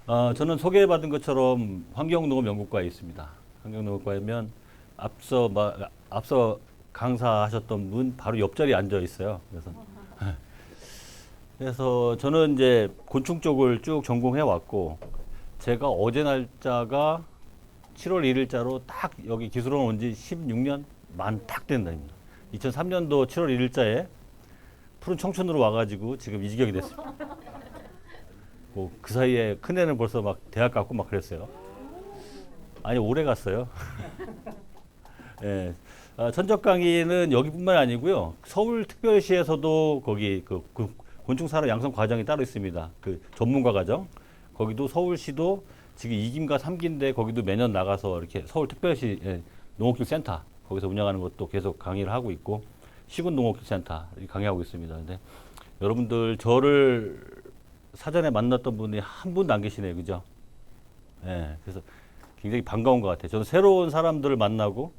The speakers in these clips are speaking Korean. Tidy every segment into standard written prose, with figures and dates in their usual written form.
저는 소개받은 것처럼 환경농업연구과에 있습니다. 환경농업과이면 앞서 강사하셨던 분 바로 옆자리에 앉아 있어요. 그래서 저는 이제 곤충 쪽을 쭉 전공해 왔고, 제가 어제 날짜가 7월 1일자로 딱 여기 기술원 온 지 16년 만 딱 된 날입니다. 2003년도 7월 1일자에 푸른 청춘으로 와가지고 지금 이 지경이 됐습니다. 그 사이에 큰애는 벌써 막 대학 갔고 막 그랬어요. 아니, 오래 갔어요. 예. 천적 강의는 여기뿐만 아니고요. 서울특별시에서도 거기 곤충사료 양성 과정이 따로 있습니다. 그 전문가 과정. 거기도 서울시도 지금 2기인가 3기인데 거기도 매년 나가서 이렇게 서울특별시 농업기술센터 거기서 운영하는 것도 계속 강의를 하고 있고, 시군농업기술센터 강의하고 있습니다. 근데 여러분들 저를 사전에 만났던 분이 한 분도 안 계시네요. 그죠? 예. 그래서 굉장히 반가운 것 같아요. 저는 새로운 사람들을 만나고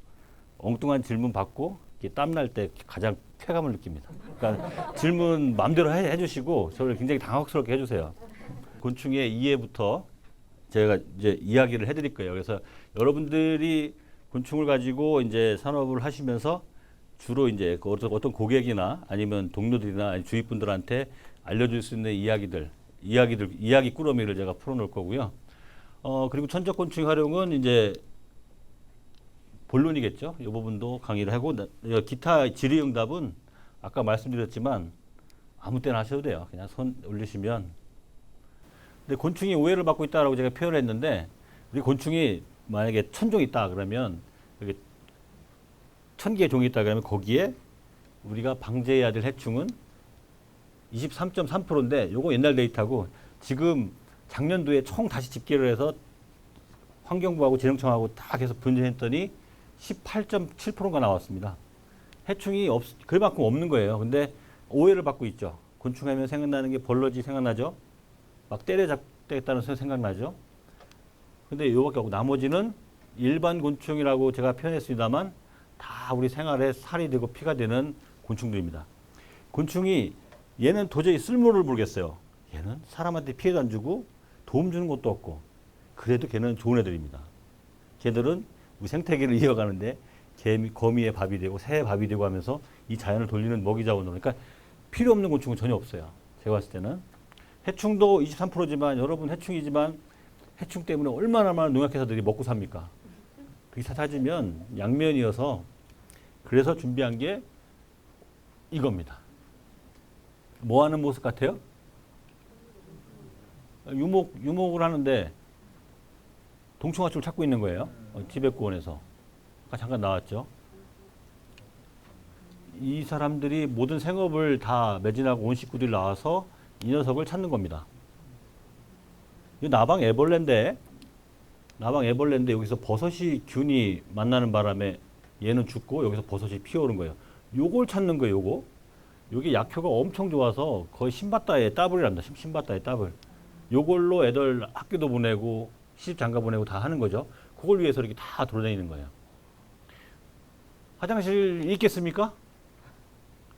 엉뚱한 질문 받고 땀날 때 가장 쾌감을 느낍니다. 그러니까 질문 마음대로 해주시고 저를 굉장히 당혹스럽게 해주세요. 곤충의 이해부터 제가 이제 이야기를 해드릴 거예요. 그래서 여러분들이 곤충을 가지고 이제 산업을 하시면서 주로 이제 어떤 고객이나 아니면 동료들이나 아니면 주위 분들한테 알려줄 수 있는 이야기 꾸러미를 제가 풀어놓을 거고요. 그리고 천적곤충 활용은 이제 본론이겠죠. 이 부분도 강의를 하고, 기타 질의응답은 아까 말씀드렸지만 아무 때나 하셔도 돼요. 그냥 손 올리시면. 근데 곤충이 오해를 받고 있다라고 제가 표현을 했는데, 우리 곤충이 만약에 1000종 있다 그러면, 여기 1000개의 종이 있다 그러면 거기에 우리가 방제해야 될 해충은 23.3%인데, 요거 옛날 데이터고, 지금 작년도에 총 다시 집계를 해서 환경부하고 지능청하고 다 계속 분석했더니 18.7%가 나왔습니다. 해충이 그만큼 없는 거예요. 근데 오해를 받고 있죠. 곤충 하면 생각나는 게 벌러지 생각나죠? 막 때려잡겠다는 소리 생각나죠? 근데 요밖에 없고 나머지는 일반 곤충이라고 제가 표현했습니다만 다 우리 생활에 살이 되고 피가 되는 곤충들입니다. 곤충이 얘는 도저히 쓸모를 모르겠어요. 얘는 사람한테 피해도 안 주고 도움 주는 것도 없고, 그래도 걔는 좋은 애들입니다. 걔들은 우리 생태계를 이어가는데 거미의 밥이 되고 새의 밥이 되고 하면서 이 자연을 돌리는 먹이 자원으로, 그러니까 필요 없는 곤충은 전혀 없어요. 제가 봤을 때는. 해충도 23%지만 여러분 해충이지만 해충 때문에 얼마나 많은 농약회사들이 먹고 삽니까? 그게 다 따지면 양면이어서, 그래서 준비한 게 이겁니다. 뭐 하는 모습 같아요? 유목을 하는데 동충하초를 찾고 있는 거예요. 티베트원에서. 아까 잠깐 나왔죠. 이 사람들이 모든 생업을 다 매진하고 온 식구들이 나와서 이 녀석을 찾는 겁니다. 이 나방 애벌레인데 여기서 버섯이 균이 만나는 바람에 얘는 죽고 여기서 버섯이 피어오른 거예요. 요걸 찾는 거예요. 요게 약효가 엄청 좋아서 거의 신바다의 따블이랍니다. 신바다의 따블. 요걸로 애들 학교도 보내고 시집 장가 보내고 다 하는 거죠. 그걸 위해서 이렇게 다 돌아다니는 거예요. 화장실 있겠습니까?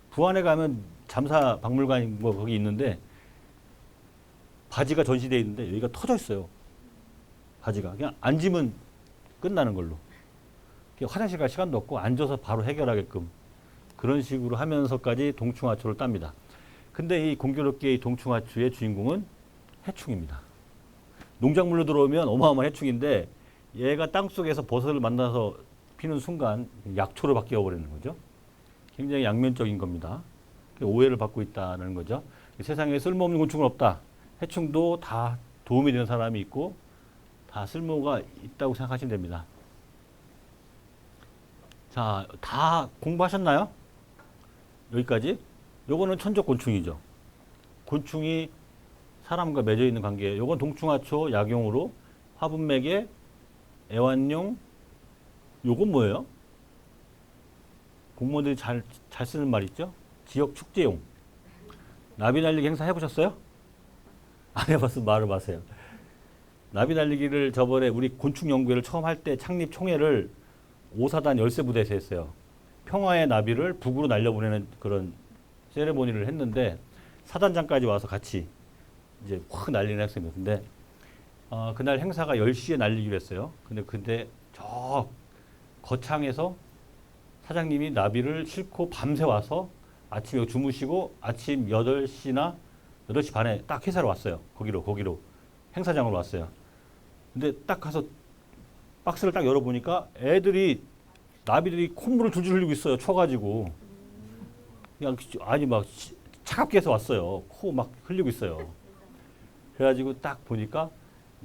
부안에 가면 잠사 박물관 뭐 거기 있는데 바지가 전시되어 있는데 여기가 터져 있어요. 바지가. 그냥 앉으면 끝나는 걸로. 화장실 갈 시간도 없고 앉아서 바로 해결하게끔 그런 식으로 하면서까지 동충하초를 땁니다. 근데 이 공교롭게 이 동충하초의 주인공은 해충입니다. 농작물로 들어오면 어마어마한 해충인데 얘가 땅속에서 버섯을 만나서 피는 순간 약초로 바뀌어버리는 거죠. 굉장히 양면적인 겁니다. 오해를 받고 있다는 거죠. 세상에 쓸모없는 곤충은 없다. 해충도 다 도움이 되는 사람이 있고 다 쓸모가 있다고 생각하시면 됩니다. 자, 다 공부하셨나요? 여기까지? 요거는 천적곤충이죠. 곤충이 사람과 맺어 있는 관계예요. 요건 동충하초 약용으로 화분맥에 애완용. 요건 뭐예요? 공무원들이 잘 쓰는 말 있죠? 지역 축제용. 나비 날리기 행사 해보셨어요? 안 해봤으면 말을 마세요. 나비 날리기를 저번에 우리 곤충 연구회를 처음 할 때 창립 총회를 5사단 열세부대에서 했어요. 평화의 나비를 북으로 날려보내는 그런 세레모니를 했는데 사단장까지 와서 같이 이제 확 날리는 학생이었는데, 그날 행사가 10시에 날리기로 했어요. 근데 저 거창에서 사장님이 나비를 싣고 밤새 와서 아침에 주무시고 아침 8시나 8시 반에 딱 회사로 왔어요. 거기로 행사장으로 왔어요. 근데 딱 가서 박스를 딱 열어보니까 나비들이 콧물을 줄줄 흘리고 있어요. 추워가지고. 그냥 아니 막 차갑게 해서 왔어요. 코 막 흘리고 있어요. 그래가지고 딱 보니까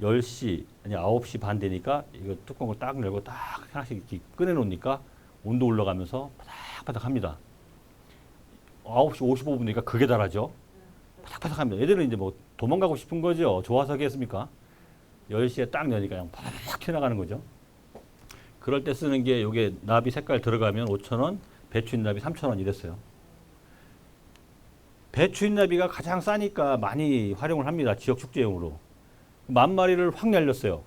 10시, 아니 9시 반 되니까 이거 뚜껑을 딱 열고 딱 하나씩 이렇게 꺼내놓으니까 온도 올라가면서 바닥바닥 합니다. 9시 55분 되니까 그게 달하죠. 바닥바닥 합니다. 애들은 이제 뭐 도망가고 싶은 거죠. 좋아서 하겠습니까? 10시에 딱 여니까 그냥 팍 튀어나가는 거죠. 그럴 때 쓰는 게 이게 나비 색깔 들어가면 5,000원, 배추 잎나비 3,000원 이랬어요. 배추 잎나비가 가장 싸니까 많이 활용을 합니다. 지역 축제용으로. 10,000마리를 확 날렸어요.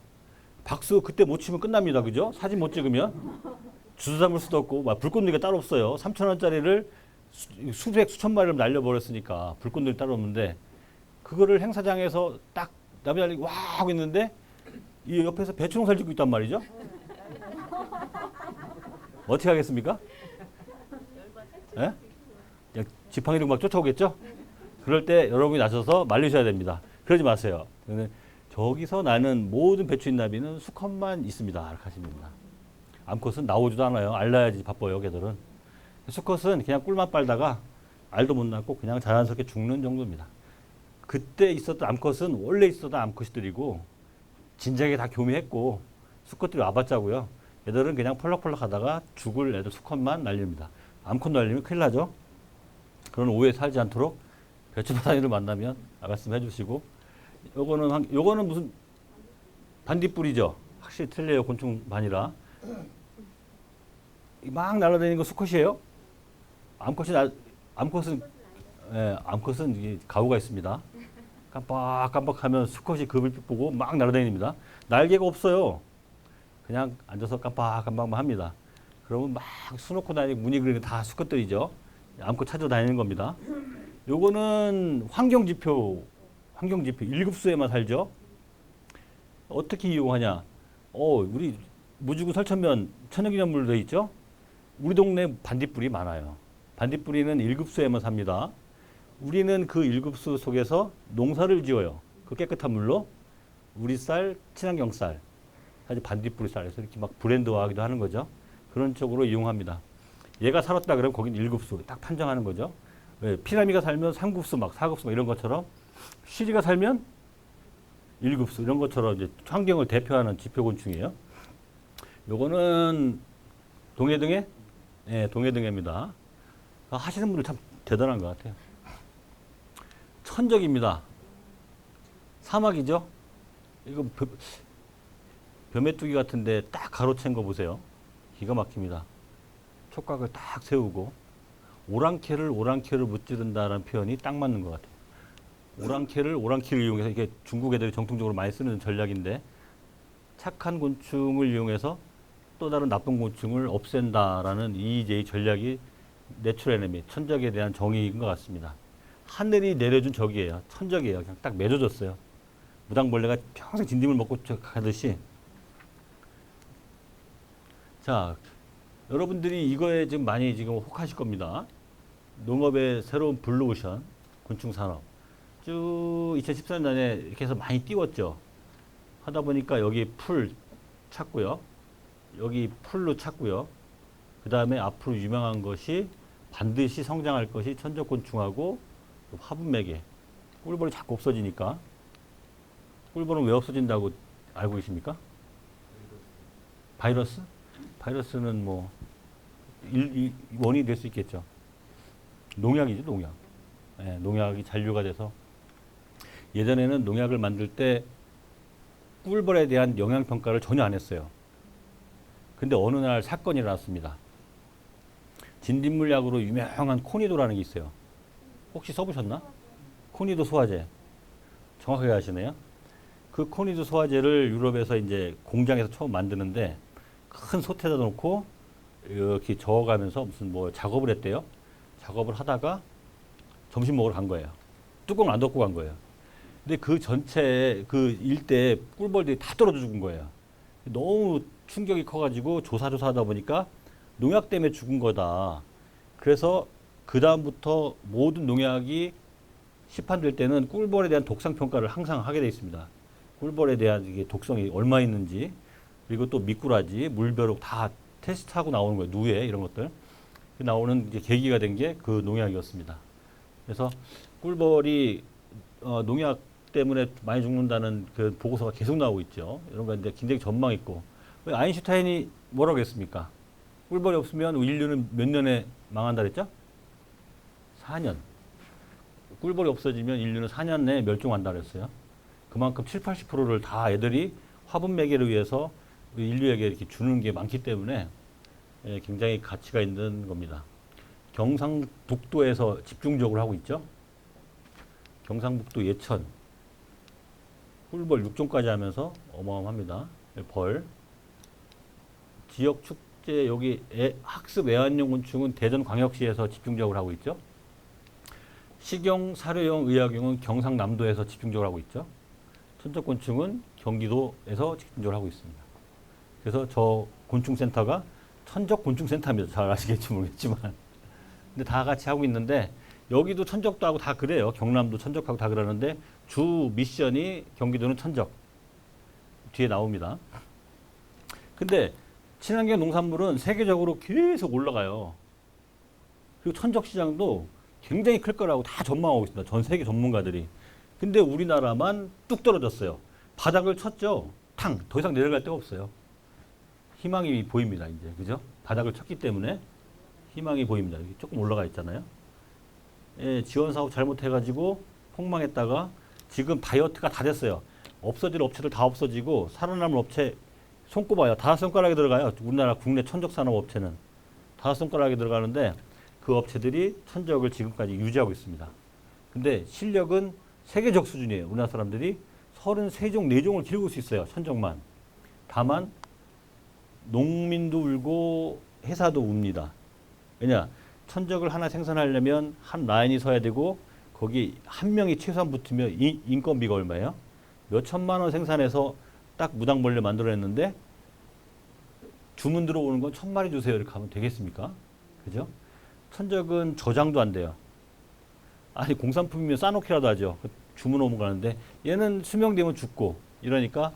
박수 그때 못 치면 끝납니다. 그죠? 사진 못 찍으면. 주워 담을 수도 없고 불꽃놀이가 따로 없어요. 3,000원짜리를 수백 수천 마리를 날려버렸으니까 불꽃놀이 따로 없는데 그거를 행사장에서 딱 나비 날리기 와 하고 있는데 이 옆에서 배추 농사를 짓고 있단 말이죠. 어떻게 하겠습니까? 예? 지팡이로 막 쫓아오겠죠? 그럴 때 여러분이 나서서 말리셔야 됩니다. 그러지 마세요. 저기서 나는 모든 배추 잎나비는 수컷만 있습니다. 이렇게 하시면 됩니다. 암컷은 나오지도 않아요. 알 낳아야지 바빠요, 걔들은. 수컷은 그냥 꿀만 빨다가 알도 못 낳고 그냥 자연스럽게 죽는 정도입니다. 그때 있었던 암컷은 원래 있었던 암컷들이고 진작에 다 교미했고 수컷들이 와봤자고요. 얘들은 그냥 펄럭펄럭 하다가 죽을 애들 수컷만 날립니다. 암컷 날리면 큰일 나죠. 그런 오해 살지 않도록 배추바다니를 만나면 말씀해 주시고 요거는 무슨 반딧불이죠. 확실히 틀려요. 곤충반이라. 막 날아다니는 거 수컷이에요. 암컷은 이게 가오가 있습니다. 깜빡깜빡하면 수컷이 그 불빛 보고 막 날아다닙니다. 날개가 없어요. 그냥 앉아서 깜빡깜빡만 합니다. 그러면 막 수놓고 다니고 무늬 그리는 다 수컷들이죠. 암컷 찾아다니는 겁니다. 요거는 환경지표 1급수에만 살죠. 어떻게 이용하냐? 우리 무주구 설천면 천연기념물로 되어 있죠. 우리 동네 반딧불이 많아요. 반딧불이는 1급수에만 삽니다. 우리는 그 1급수 속에서 농사를 지어요. 그 깨끗한 물로 우리 쌀, 친환경 쌀, 사실 반딧불이 쌀에서 이렇게 막 브랜드화하기도 하는 거죠. 그런 쪽으로 이용합니다. 얘가 살았다 그러면 거긴 1급수 딱 판정하는 거죠. 왜? 피라미가 살면 3급수 막 4급수 막 이런 것처럼 시리가 살면 1급수 이런 것처럼 이제 환경을 대표하는 지표곤충이에요. 요거는 동해등에? 네, 동해등해입니다. 하시는 분들 참 대단한 것 같아요. 천적입니다. 사막이죠? 이거 벼메뚜기 같은데 딱 가로챈 거 보세요. 기가 막힙니다. 촉각을 딱 세우고 오랑캐를 무찌른다라는 표현이 딱 맞는 것 같아요. 오랑캐를 이용해서 이게 중국 애들이 정통적으로 많이 쓰는 전략인데 착한 곤충을 이용해서 또 다른 나쁜 곤충을 없앤다라는 EJ 전략이 내추럴 에너미, 천적에 대한 정의인 것 같습니다. 하늘이 내려준 적이에요. 천적이에요. 그냥 딱 맺어졌어요. 무당벌레가 평생 진딧물 먹고 가듯이. 자, 여러분들이 이거에 지금 많이 혹하실 겁니다. 농업의 새로운 블루오션, 곤충산업. 쭉 2014년에 이렇게 해서 많이 띄웠죠. 하다 보니까 여기 풀 찾고요. 여기 풀로 찾고요. 그 다음에 앞으로 유명한 것이 반드시 성장할 것이 천적곤충하고 화분매개. 꿀벌이 자꾸 없어지니까. 꿀벌은 왜 없어진다고 알고 계십니까? 바이러스? 바이러스는 뭐 원인이 될 수 있겠죠. 농약이죠, 농약. 네, 농약이 잔류가 돼서 예전에는 농약을 만들 때 꿀벌에 대한 영양평가를 전혀 안 했어요. 근데 어느 날 사건이 일어났습니다. 진딧물약으로 유명한 코니도라는 게 있어요. 혹시 써보셨나? 코니도 소화제. 정확하게 아시네요. 그 코니도 소화제를 유럽에서 이제 공장에서 처음 만드는데 큰 솥에다 놓고 이렇게 저어가면서 무슨 뭐 작업을 했대요. 작업을 하다가 점심 먹으러 간 거예요. 뚜껑을 안 덮고 간 거예요. 근데 그 전체 그 일대에 꿀벌들이 다 떨어져 죽은 거예요. 너무 충격이 커가지고 조사하다 보니까 농약 때문에 죽은 거다. 그래서 그 다음부터 모든 농약이 시판될 때는 꿀벌에 대한 독성 평가를 항상 하게 돼 있습니다. 꿀벌에 대한 이게 독성이 얼마 있는지, 그리고 또 미꾸라지, 물벼룩 다 테스트하고 나오는 거예요. 누에 이런 것들 나오는 이제 계기가 된 게 그 농약이었습니다. 그래서 꿀벌이 농약 때문에 많이 죽는다는 그 보고서가 계속 나오고 있죠. 이런 거 이제 굉장히 전망 있고. 아인슈타인이 뭐라고 했습니까? 꿀벌이 없으면 인류는 몇 년에 망한다 그랬죠? 4년. 꿀벌이 없어지면 인류는 4년 내에 멸종한다 그랬어요. 그만큼 7, 80%를 다 애들이 화분 매개를 위해서 인류에게 이렇게 주는 게 많기 때문에 굉장히 가치가 있는 겁니다. 경상북도에서 집중적으로 하고 있죠. 경상북도 예천 꿀벌 6종까지 하면서 어마어마합니다. 벌 지역 축제 여기 학습 애완용 곤충은 대전광역시에서 집중적으로 하고 있죠. 식용, 사료용, 의약용은 경상남도에서 집중적으로 하고 있죠. 천적곤충은 경기도에서 집중적으로 하고 있습니다. 그래서 저 곤충센터가 천적곤충센터입니다. 잘 아시겠지 모르겠지만. 근데 다 같이 하고 있는데 여기도 천적도 하고 다 그래요. 경남도 천적하고 다 그러는데 주 미션이 경기도는 천적. 뒤에 나옵니다. 근데 친환경 농산물은 세계적으로 계속 올라가요. 그리고 천적 시장도 굉장히 클 거라고 다 전망하고 있습니다. 전 세계 전문가들이. 근데 우리나라만 뚝 떨어졌어요. 바닥을 쳤죠. 탕! 더 이상 내려갈 데가 없어요. 희망이 보입니다, 이제. 그죠? 바닥을 쳤기 때문에 희망이 보입니다. 여기 조금 올라가 있잖아요. 예, 지원 사업 잘못해가지고 폭망했다가 지금 다이어트가 다 됐어요. 없어질 업체들 다 없어지고 살아남을 업체 손꼽아요. 5손가락에 들어가요. 우리나라 국내 천적 산업 업체는 5손가락에 들어가는데 그 업체들이 천적을 지금까지 유지하고 있습니다. 근데 실력은 세계적 수준이에요. 우리나라 사람들이 33종, 4종을 기르고 수 있어요. 천적만. 다만 농민도 울고 회사도 웁니다. 왜냐? 천적을 하나 생산하려면 한 라인이 서야 되고 거기 한 명이 최소한 붙으면 인건비가 얼마예요? 몇 천만 원 생산해서 딱 무당벌레 만들어냈는데 주문 들어오는 건 1000마리 주세요. 이렇게 하면 되겠습니까? 그죠? 천적은 저장도 안 돼요. 아니 공산품이면 싸놓기라도 하죠. 주문 오면 가는데 얘는 수명되면 죽고 이러니까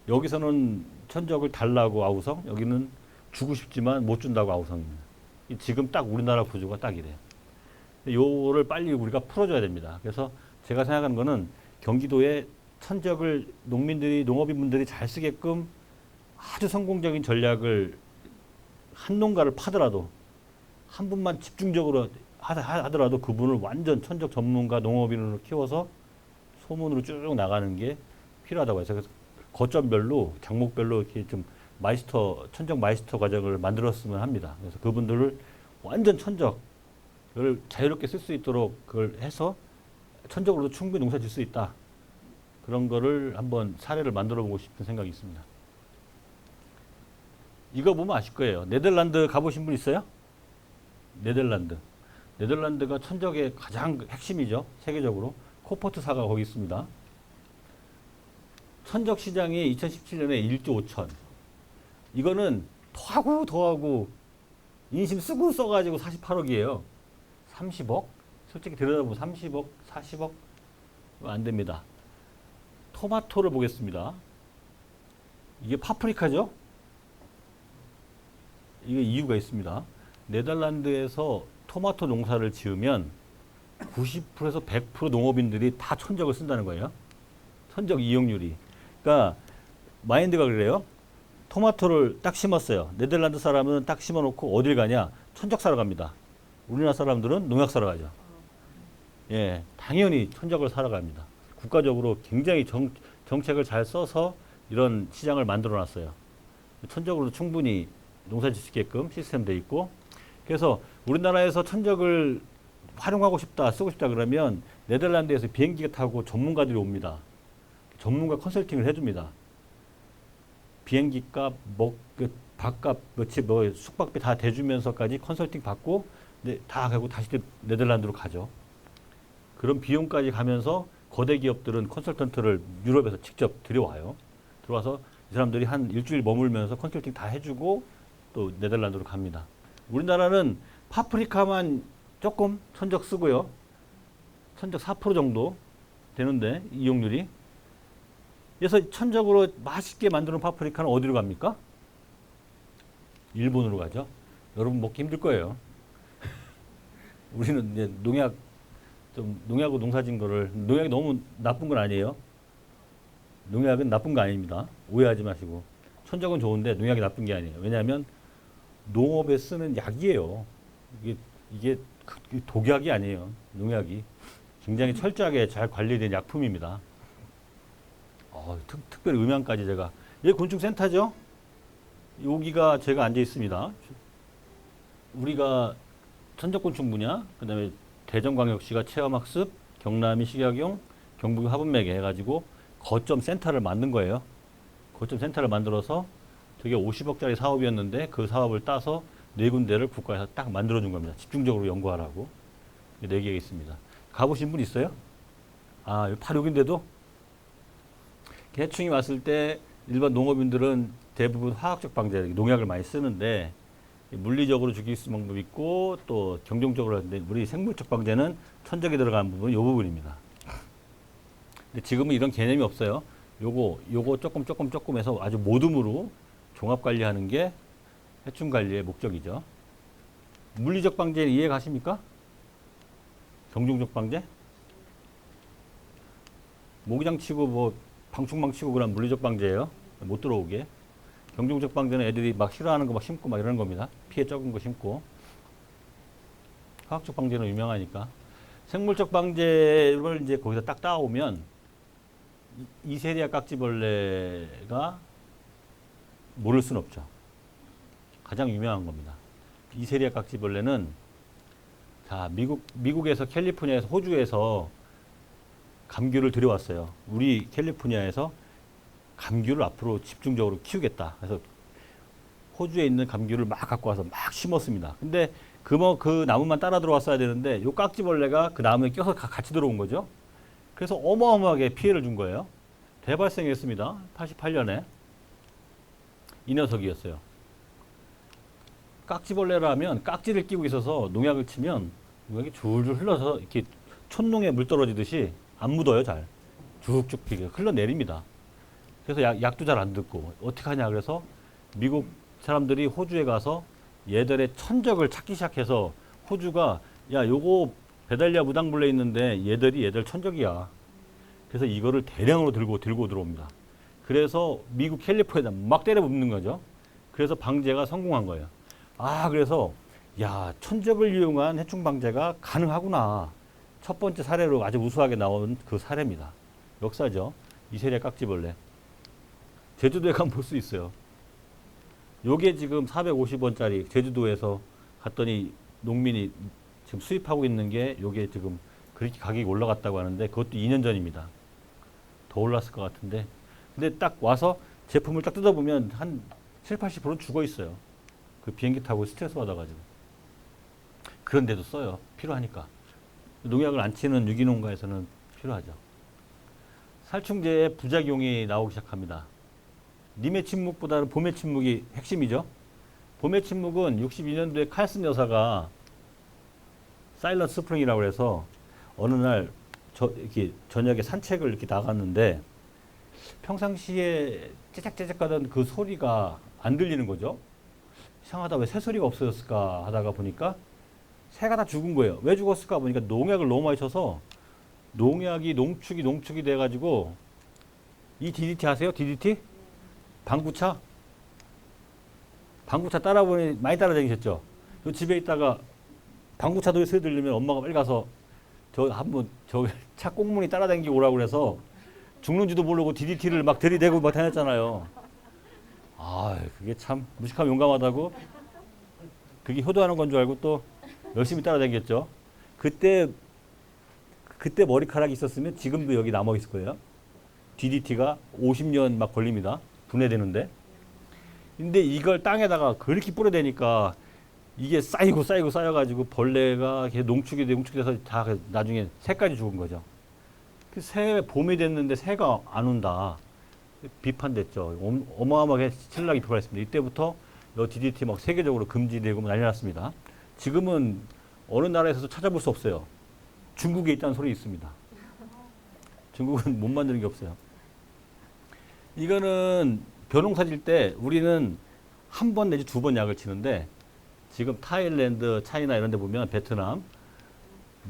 여기서는 천적을 달라고 아우성, 여기는 주고 싶지만 못 준다고 아우성입니다. 지금 딱 우리나라 구조가 딱 이래요. 요거를 빨리 우리가 풀어줘야 됩니다. 그래서 제가 생각하는 거는 경기도에 천적을 농민들이, 농업인분들이 잘 쓰게끔 아주 성공적인 전략을 한 농가를 파더라도 한 분만 집중적으로 하더라도 그분을 완전 천적 전문가 농업인으로 키워서 소문으로 쭉 나가는 게 필요하다고 해서 그래서 거점별로 장목별로 이렇게 좀 마이스터 천적 마이스터 과정을 만들었으면 합니다. 그래서 그분들을 완전 천적을 자유롭게 쓸 수 있도록 그걸 해서 천적으로도 충분히 농사 질 수 있다. 그런 거를 한번 사례를 만들어 보고 싶은 생각이 있습니다. 이거 보면 아실 거예요. 네덜란드 가보신 분 있어요? 네덜란드. 네덜란드가 천적의 가장 핵심이죠. 세계적으로. 코포트사가 거기 있습니다. 천적 시장이 2017년에 1조 5천. 이거는 더하고 인심 쓰고 써가지고 48억이에요. 30억? 솔직히 들여다보면 30억, 40억? 안 됩니다. 토마토를 보겠습니다. 이게 파프리카죠? 이게 이유가 있습니다. 네덜란드에서 토마토 농사를 지으면 90%에서 100% 농업인들이 다 천적을 쓴다는 거예요. 천적 이용률이. 그러니까 마인드가 그래요. 토마토를 딱 심었어요. 네덜란드 사람은 딱 심어놓고 어딜 가냐? 천적 사러 갑니다. 우리나라 사람들은 농약 사러 가죠. 예, 당연히 천적을 사러 갑니다. 국가적으로 굉장히 정책을 잘 써서 이런 시장을 만들어 놨어요. 천적으로 충분히 농사 짓 수 있게끔 시스템 돼 있고 그래서 우리나라에서 천적을 활용하고 싶다, 쓰고 싶다 그러면 네덜란드에서 비행기 타고 전문가들이 옵니다. 전문가 컨설팅을 해줍니다. 비행기 값, 밥값, 숙박비 다 대주면서까지 컨설팅 받고 다 가고 다시 네덜란드로 가죠. 그런 비용까지 가면서 거대 기업들은 컨설턴트를 유럽에서 직접 들여와요. 들어와서 이 사람들이 한 일주일 머물면서 컨설팅 다 해주고 또 네덜란드로 갑니다. 우리나라는 파프리카만 조금 천적 쓰고요. 천적 4% 정도 되는데 이용률이. 그래서 천적으로 맛있게 만드는 파프리카는 어디로 갑니까? 일본으로 가죠. 여러분 먹기 힘들 거예요. 우리는 이제 농약으로 농사진 거를, 농약이 너무 나쁜 건 아니에요. 농약은 나쁜 거 아닙니다. 오해하지 마시고. 천적은 좋은데 농약이 나쁜 게 아니에요. 왜냐하면 농업에 쓰는 약이에요. 이게 독약이 아니에요. 농약이. 굉장히 철저하게 잘 관리된 약품입니다. 특별히 음향까지 제가. 여기 곤충센터죠? 여기가 제가 앉아 있습니다. 우리가 천적곤충 분야, 그 다음에 대전광역시가 체험학습, 경남이 식약용, 경북이 화분매개 해가지고 거점 센터를 만든 거예요. 거점 센터를 만들어서 되게 50억짜리 사업이었는데 그 사업을 따서 4군데를 국가에서 딱 만들어준 겁니다. 집중적으로 연구하라고. 4개가 있습니다. 가보신 분 있어요? 바로 여긴데도? 해충이 왔을 때 일반 농업인들은 대부분 화학적 방제, 농약을 많이 쓰는데 물리적으로 죽일 수 있는 방법이 있고 또 경종적으로 하는데 우리 생물적 방제는 천적이 들어가는 부분은 이 부분입니다. 근데 지금은 이런 개념이 없어요. 요거 조금 해서 아주 모둠으로 종합 관리하는 게 해충 관리의 목적이죠. 물리적 방제는 이해 가십니까? 경종적 방제? 모기장 치고 뭐 방충망 치고 그런 물리적 방제예요. 못 들어오게. 경종적 방제는 애들이 막 싫어하는 거 막 심고 막 이러는 겁니다. 피해 적은 거 심고. 화학적 방제는 유명하니까. 생물적 방제를 이제 거기서 딱 따오면 이세리아 깍지벌레가 모를 순 없죠. 가장 유명한 겁니다. 이세리아 깍지벌레는 자, 미국에서 캘리포니아에서 호주에서 감귤을 들여왔어요. 우리 캘리포니아에서 감귤을 앞으로 집중적으로 키우겠다. 그래서 호주에 있는 감귤을 막 갖고 와서 막 심었습니다. 근데 그 나무만 따라 들어왔어야 되는데 요 깍지벌레가 그 나무에 껴서 같이 들어온 거죠. 그래서 어마어마하게 피해를 준 거예요. 대발생했습니다. 88년에. 이 녀석이었어요. 깍지벌레라면 깍지를 끼고 있어서 농약을 치면 농약이 줄줄 흘러서 이렇게 촛농에 물 떨어지듯이 안 묻어요, 잘. 쭉쭉 흘러내립니다. 그래서 약도 잘 안 듣고 어떻게 하냐 그래서 미국 사람들이 호주에 가서 얘들의 천적을 찾기 시작해서 호주가 야 요거 베달리아 무당벌레 있는데 얘들 천적이야. 그래서 이거를 대량으로 들고 들어옵니다. 그래서 미국 캘리포니아에다 막 때려 붓는 거죠. 그래서 방제가 성공한 거예요. 그래서 야 천적을 이용한 해충 방제가 가능하구나. 첫 번째 사례로 아주 우수하게 나온 그 사례입니다. 역사죠. 이세리아 깍지벌레. 제주도에 가면 볼 수 있어요. 요게 지금 450원짜리 제주도에서 갔더니 농민이 지금 수입하고 있는 게 요게 지금 그렇게 가격이 올라갔다고 하는데 그것도 2년 전입니다. 더 올랐을 것 같은데. 근데 딱 와서 제품을 딱 뜯어보면 한 7, 80%는 죽어 있어요. 그 비행기 타고 스트레스 받아가지고. 그런데도 써요. 필요하니까. 농약을 안 치는 유기농가에서는 필요하죠. 살충제의 부작용이 나오기 시작합니다. 님의 침묵보다는 봄의 침묵이 핵심이죠. 봄의 침묵은 62년도에 칼슨 여사가 사일런트 스프링이라고 해서 어느 날 이렇게 저녁에 산책을 이렇게 나갔는데 평상시에 째작째작 하던 그 소리가 안 들리는 거죠. 이상하다, 왜 새소리가 없어졌을까 하다가 보니까 새가 다 죽은 거예요. 왜 죽었을까 보니까 농약을 너무 많이 쳐서 농약이 농축이 돼가지고 이 DDT 아세요? DDT? 방구차 따라보니 많이 따라다니셨죠? 요 집에 있다가 방구차 소리 들리면 엄마가 빨리 가서 저 차 꽁무니 따라다니고 오라고 그래서 죽는지도 모르고 DDT를 막 들이대고 막 다녔잖아요. 그게 참 무식하면 용감하다고. 그게 효도하는 건 줄 알고 또 열심히 따라다녔죠. 그때 머리카락이 있었으면 지금도 여기 남아 있을 거예요. DDT가 50년 막 걸립니다. 분해되는데. 근데 이걸 땅에다가 그렇게 뿌려대니까 이게 쌓여가지고 벌레가 계속 농축이 돼서 다 나중에 새까지 죽은 거죠. 그 새 봄이 됐는데 새가 안 온다. 비판됐죠. 어마어마하게 신랄하게 비판했습니다. 이때부터 DDT 막 세계적으로 금지되고 난리 났습니다. 지금은 어느 나라에서도 찾아볼 수 없어요. 중국에 있다는 소리 있습니다. 중국은 못 만드는 게 없어요. 이거는 벼농사질 때 우리는 한 번 내지 두 번 약을 치는데 지금 타일랜드, 차이나 이런 데 보면 베트남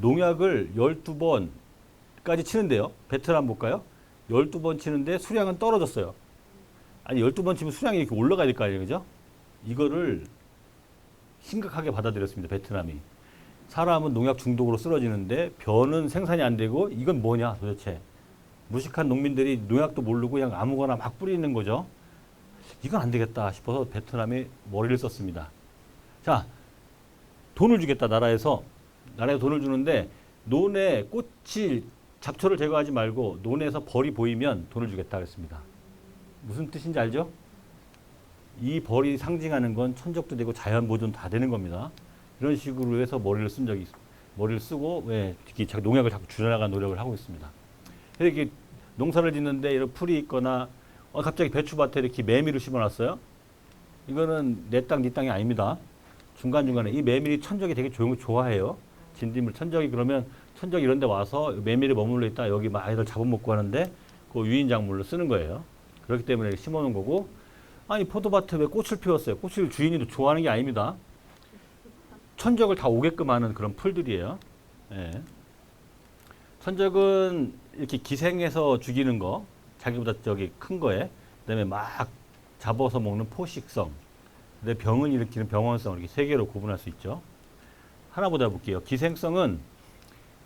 농약을 12번까지 치는데요. 베트남 볼까요? 12번 치는데 수량은 떨어졌어요. 아니 12번 치면 수량이 이렇게 올라가야 될 거 아니에요. 그죠? 이거를 심각하게 받아들였습니다. 베트남이. 사람은 농약 중독으로 쓰러지는데 벼는 생산이 안 되고 이건 뭐냐 도대체. 무식한 농민들이 농약도 모르고 그냥 아무거나 막 뿌리는 거죠. 이건 안 되겠다 싶어서 베트남이 머리를 썼습니다. 자, 돈을 주겠다 나라에서 돈을 주는데 논에 꽃이 잡초를 제거하지 말고 논에서 벌이 보이면 돈을 주겠다 그랬습니다. 무슨 뜻인지 알죠? 이 벌이 상징하는 건 천적도 되고 자연 보존 다 되는 겁니다. 이런 식으로 해서 머리를 쓰고 왜 특히 농약을 자꾸 줄여나갈 노력을 하고 있습니다. 이렇게 농사를 짓는데 이런 풀이 있거나 갑자기 배추밭에 이렇게 매미를 심어놨어요. 이거는 내 땅, 네 땅이 아닙니다. 중간중간에 이 매미리 천적이 되게 좋아해요. 진딧물 천적이 그러면 천적 이런 데 와서 매미리 머물러 있다 여기 막 아이들 잡아먹고 하는데 그 유인작물로 쓰는 거예요. 그렇기 때문에 이렇게 심어놓은 거고 아니 포도밭에 왜 꽃을 피웠어요? 꽃을 주인이 좋아하는 게 아닙니다. 천적을 다 오게끔 하는 그런 풀들이에요. 예. 천적은 이렇게 기생해서 죽이는 거 자기보다 저기 큰 거에 그다음에 막 잡아서 먹는 포식성 근데 병을 일으키는 병원성 이렇게 세 개로 구분할 수 있죠. 하나보다 볼게요. 기생성은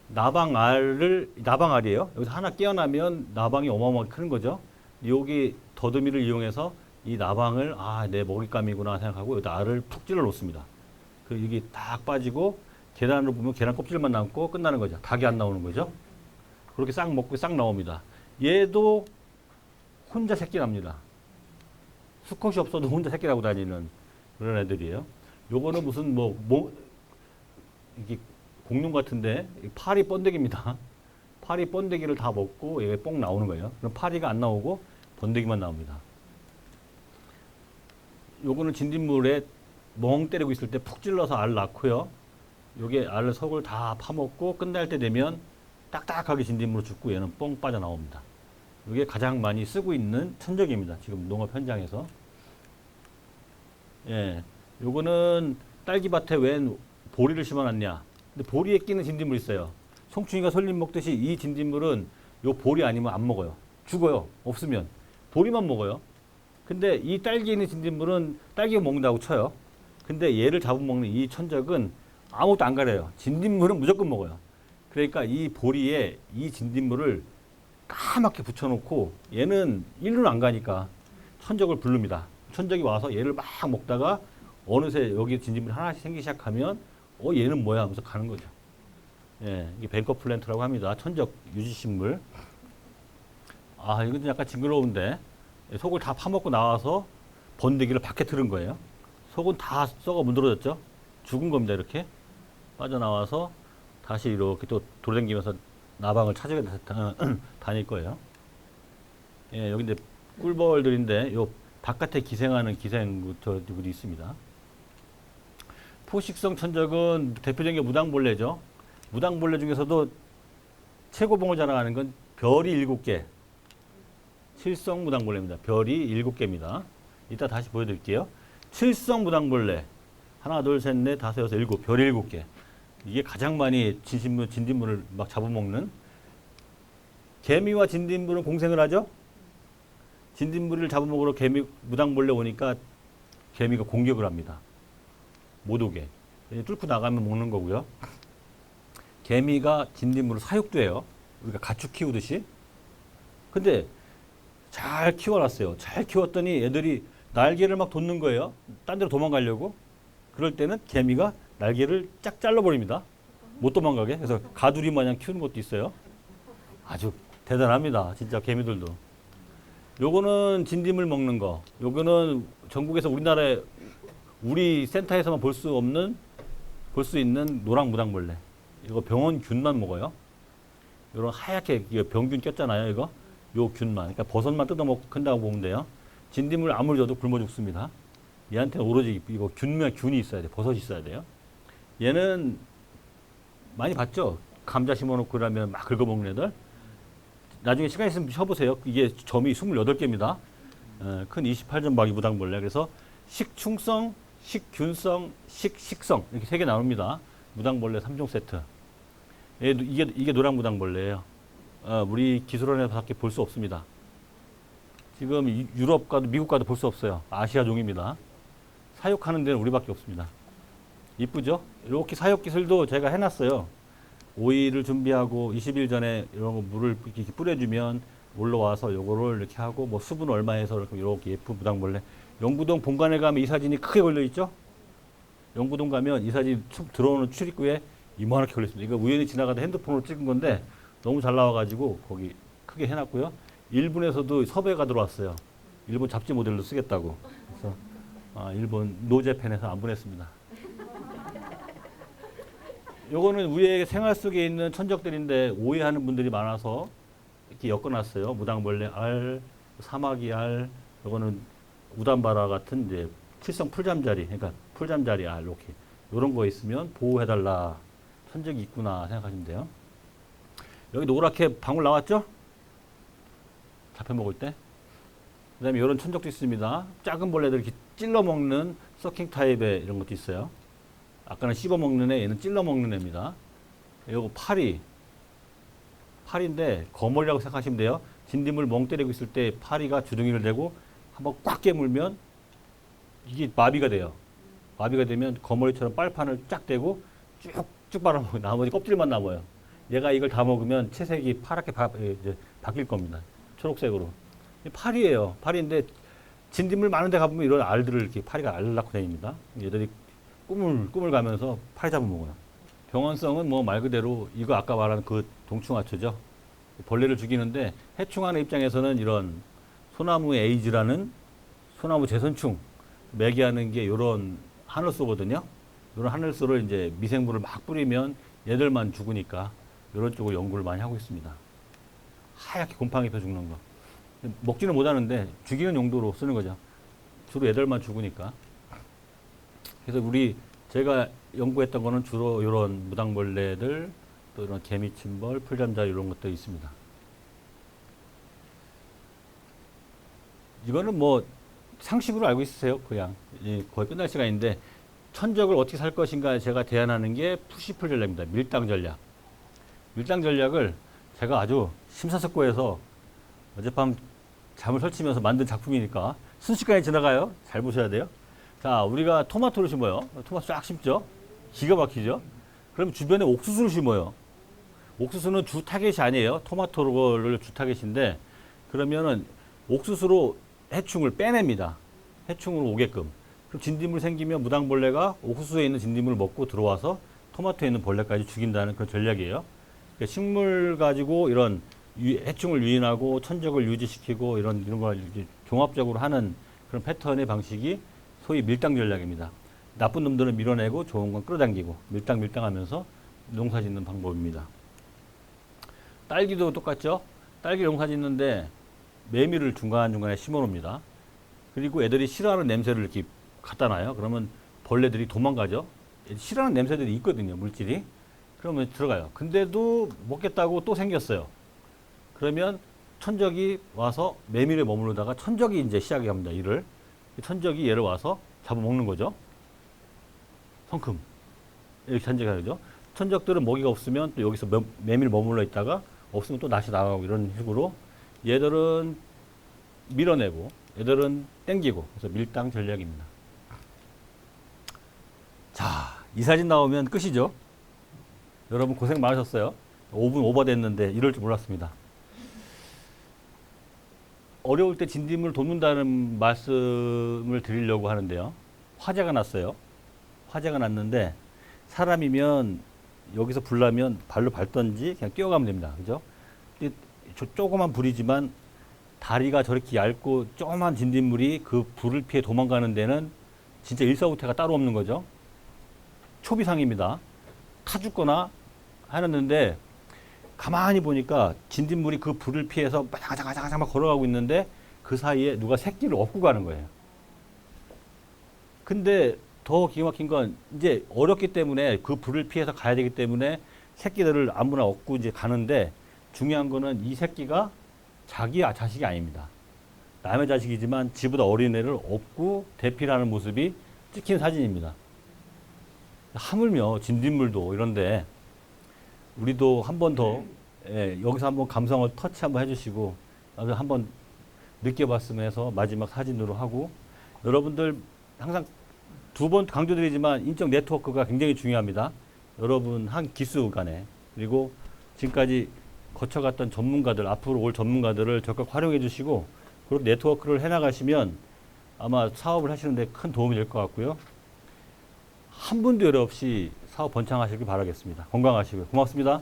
나방알이에요. 여기서 하나 깨어나면 나방이 어마어마하게 크는 거죠. 여기 더듬이를 이용해서 이 나방을 내 먹잇감이구나 생각하고 여기다 알을 푹 찔러 놓습니다. 그 이게 딱 빠지고 계란으로 보면 계란 껍질만 남고 끝나는 거죠. 닭이 안 나오는 거죠. 그렇게 싹 먹고 싹 나옵니다. 얘도 혼자 새끼 납니다. 수컷이 없어도 혼자 새끼 나고 다니는 그런 애들이에요. 요거는 무슨 이게 공룡 같은데 파리 번데기입니다. 파리 번데기를 다 먹고 얘가 뽕 나오는 거예요. 그럼 파리가 안 나오고 번데기만 나옵니다. 요거는 진딧물에 멍 때리고 있을 때 푹 찔러서 알 낳고요. 요게 알 속을 다 파먹고 끝날 때 되면 딱딱하게 진딧물로 죽고 얘는 뽕 빠져나옵니다. 이게 가장 많이 쓰고 있는 천적입니다. 지금 농업 현장에서. 예, 요거는 딸기밭에 웬 보리를 심어놨냐. 근데 보리에 끼는 진딧물 있어요. 송충이가 솔잎 먹듯이 이 진딧물은 요 보리 아니면 안 먹어요. 죽어요. 없으면. 보리만 먹어요. 근데 이 딸기에 있는 진딧물은 딸기가 먹는다고 쳐요. 근데 얘를 잡아먹는 이 천적은 아무것도 안 가려요. 진딧물은 무조건 먹어요. 그러니까 이 보리에 이 진딧물을 까맣게 붙여놓고 얘는 일로 안 가니까 천적을 부릅니다. 천적이 와서 얘를 막 먹다가 어느새 여기 진딧물이 하나씩 생기기 시작하면 얘는 뭐야 하면서 가는 거죠. 예, 이게 뱅커 플랜트라고 합니다. 천적 유지식물. 이건 약간 징그러운데 속을 다 파먹고 나와서 번데기를 밖에 틀은 거예요. 속은 다 썩어 문드러졌죠. 죽은 겁니다. 이렇게 빠져나와서 다시 이렇게 또 돌아다니면서 나방을 찾으러 다닐 거예요. 예, 여기 이제 꿀벌들인데 요 바깥에 기생하는 기생들이 있습니다. 포식성 천적은 대표적인 게 무당벌레죠. 무당벌레 중에서도 최고봉을 자랑하는 건 별이 7개. 칠성 무당벌레입니다. 별이 7개입니다. 이따 다시 보여드릴게요. 칠성 무당벌레. 하나, 둘, 셋, 넷, 다섯, 여섯, 일곱. 별이 7개. 이게 가장 많이 진딧물을 막 잡아먹는. 개미와 진딧물은 공생을 하죠. 진딧물을 잡아먹으러 무당벌레 오니까 개미가 공격을 합니다. 못 오게. 뚫고 나가면 먹는 거고요. 개미가 진딧물을 사육도 해요. 우리가 가축 키우듯이. 근데 잘 키워놨어요. 잘 키웠더니 애들이 날개를 막 돋는 거예요. 딴 데로 도망가려고. 그럴 때는 개미가 날개를 쫙 잘라버립니다. 못 도망가게. 그래서 가두리 마냥 키우는 것도 있어요. 아주 대단합니다. 진짜 개미들도. 요거는 진딧물 먹는 거. 요거는 전국에서 우리나라에 우리 센터에서만 볼 수 있는 노랑 무당벌레. 이거 병원균만 먹어요. 이런 하얗게 이거 병균 꼈잖아요. 이거 요 균만. 그러니까 버섯만 뜯어먹고 큰다고 보면 돼요. 진딧물 아무리 줘도 굶어 죽습니다. 얘한테는 오로지 이거 균이 있어야 돼. 버섯이 있어야 돼요. 얘는 많이 봤죠? 감자 심어놓고 그러면 막 긁어먹는 애들. 나중에 시간 있으면 쳐보세요. 이게 점이 28개입니다. 큰 28점 박이 무당벌레. 그래서 식충성, 식균성, 식성 이렇게 3개 나옵니다. 무당벌레 3종 세트. 이게 노랑 무당벌레예요. 우리 기술원에서밖에 볼 수 없습니다. 지금 유럽 가도 미국 가도 볼 수 없어요. 아시아 종입니다. 사육하는 데는 우리밖에 없습니다. 이쁘죠? 이렇게 사육 기술도 제가 해놨어요. 오일을 준비하고 20일 전에 이런 거 물을 이렇게 뿌려주면 올라와서 요거를 이렇게 하고 뭐 수분 얼마에서 이렇게 예쁜 무당벌레. 영구동 본관에 가면 이 사진이 크게 걸려 있죠? 영구동 가면 이 사진 들어오는 출입구에 이만하게 걸려 있습니다. 이거 우연히 지나가다 핸드폰으로 찍은 건데 너무 잘 나와가지고 거기 크게 해놨고요. 일본에서도 섭외가 들어왔어요. 일본 잡지 모델로 쓰겠다고. 그래서 일본 노제팬에서 안 보냈습니다. 요거는 우리의 생활 속에 있는 천적들인데 오해하는 분들이 많아서 이렇게 엮어놨어요. 무당벌레 알, 사마귀 알, 요거는 우담바라 같은 이제 칠성 풀잠자리, 그러니까 풀잠자리 알 이렇게 요런 거 있으면 보호해달라. 천적이 있구나 생각하시면 돼요. 여기 노랗게 방울 나왔죠? 잡혀 먹을 때. 그 다음에 이런 천적도 있습니다. 작은 벌레들 이렇게 찔러 먹는 서킹 타입의 이런 것도 있어요. 아까는 씹어 먹는 애, 얘는 찔러 먹는 애입니다. 요거 파리인데 거머리라고 생각하시면 돼요. 진딧물 멍 때리고 있을 때 파리가 주둥이를 대고 한번 꽉 깨물면 이게 마비가 돼요. 마비가 되면 거머리처럼 빨판을 쫙 대고 쭉쭉 빨아먹고 나머지 껍질만 남아요. 얘가 이걸 다 먹으면 채색이 파랗게 이제 바뀔 겁니다. 초록색으로. 파리예요. 파리인데 진딧물 많은 데 가보면 이런 알들을 이렇게 파리가 알을 낳고 다닙니다. 얘들이 꿈을 가면서 파리 잡아먹어요. 병원성은 뭐 말 그대로 이거 아까 말한 그 동충하초죠. 벌레를 죽이는데 해충하는 입장에서는 이런 소나무 에이즈라는 소나무 제선충 매개하는 게 이런 하늘소거든요. 이런 하늘소를 이제 미생물을 막 뿌리면 얘들만 죽으니까 이런 쪽으로 연구를 많이 하고 있습니다. 하얗게 곰팡이 펴 죽는 거. 먹지는 못하는데 죽이는 용도로 쓰는 거죠. 주로 얘들만 죽으니까. 그래서 제가 연구했던 거는 주로 이런 무당벌레들, 또 이런 개미침벌, 풀잠자 이런 것도 있습니다. 이거는 뭐 상식으로 알고 있으세요. 그냥 거의 끝날 시간인데 천적을 어떻게 살 것인가 제가 대안하는 게 푸시풀 전략입니다. 밀당 전략. 밀당 전략을 제가 아주 심사숙고해서 어젯밤 잠을 설치면서 만든 작품이니까 순식간에 지나가요. 잘 보셔야 돼요. 자, 우리가 토마토를 심어요. 토마토 쫙 심죠. 기가 막히죠. 그럼 주변에 옥수수를 심어요. 옥수수는 주 타겟이 아니에요. 토마토를 주 타겟인데 그러면은 옥수수로 해충을 빼냅니다. 해충으로 오게끔. 그럼 진딧물 생기면 무당벌레가 옥수수에 있는 진딧물을 먹고 들어와서 토마토에 있는 벌레까지 죽인다는 그런 전략이에요. 그러니까 식물 가지고 이런 해충을 유인하고 천적을 유지시키고 이런 걸 종합적으로 하는 그런 패턴의 방식이 소위 밀당 전략입니다. 나쁜 놈들은 밀어내고 좋은 건 끌어당기고 밀당하면서 농사 짓는 방법입니다. 딸기도 똑같죠? 딸기 농사 짓는데 메밀을 중간중간에 심어 놓습니다. 그리고 애들이 싫어하는 냄새를 이렇게 갖다 놔요. 그러면 벌레들이 도망가죠. 싫어하는 냄새들이 있거든요, 물질이. 그러면 들어가요. 근데도 먹겠다고 또 생겼어요. 그러면 천적이 와서 메밀에 머무르다가 천적이 이제 시작이 합니다, 일을. 천적이 얘를 와서 잡아먹는 거죠. 성큼. 이렇게 천적이 하죠. 천적들은 먹이가 없으면 또 여기서 메밀 머물러 있다가 없으면 또 낫이 나가고 이런 식으로 얘들은 밀어내고 얘들은 땡기고 그래서 밀당 전략입니다. 자, 이 사진 나오면 끝이죠. 여러분 고생 많으셨어요. 5분 오버됐는데 이럴 줄 몰랐습니다. 어려울 때 진딧물을 돕는다는 말씀을 드리려고 하는데요. 화재가 났어요. 화재가 났는데 사람이면 여기서 불나면 발로 밟던지 그냥 뛰어가면 됩니다. 그죠? 조그만 불이지만 다리가 저렇게 얇고 조그만 진딧물이 그 불을 피해 도망가는 데는 진짜 일사후퇴가 따로 없는 거죠. 초비상입니다. 타 죽거나 하는데 가만히 보니까 진딧물이 그 불을 피해서 바자바자바자 막 걸어가고 있는데 그 사이에 누가 새끼를 업고 가는 거예요. 근데 더 기가 막힌 건 이제 어렵기 때문에 그 불을 피해서 가야 되기 때문에 새끼들을 아무나 업고 이제 가는데 중요한 거는 이 새끼가 자기 자식이 아닙니다. 남의 자식이지만 지보다 어린 애를 업고 대피하는 모습이 찍힌 사진입니다. 하물며 진딧물도 이런데 우리도 한 번 더 여기서 한번 감성을 터치 한번 해주시고 나도 한번 느껴봤으면 해서 마지막 사진으로 하고 여러분들 항상 두 번 강조드리지만 인적 네트워크가 굉장히 중요합니다. 여러분 한 기수 간에 그리고 지금까지 거쳐갔던 전문가들 앞으로 올 전문가들을 적극 활용해 주시고 그렇게 네트워크를 해나가시면 아마 사업을 하시는데 큰 도움이 될 것 같고요. 한 분도 어려 없이 사업 번창하시길 바라겠습니다. 건강하시고요. 고맙습니다.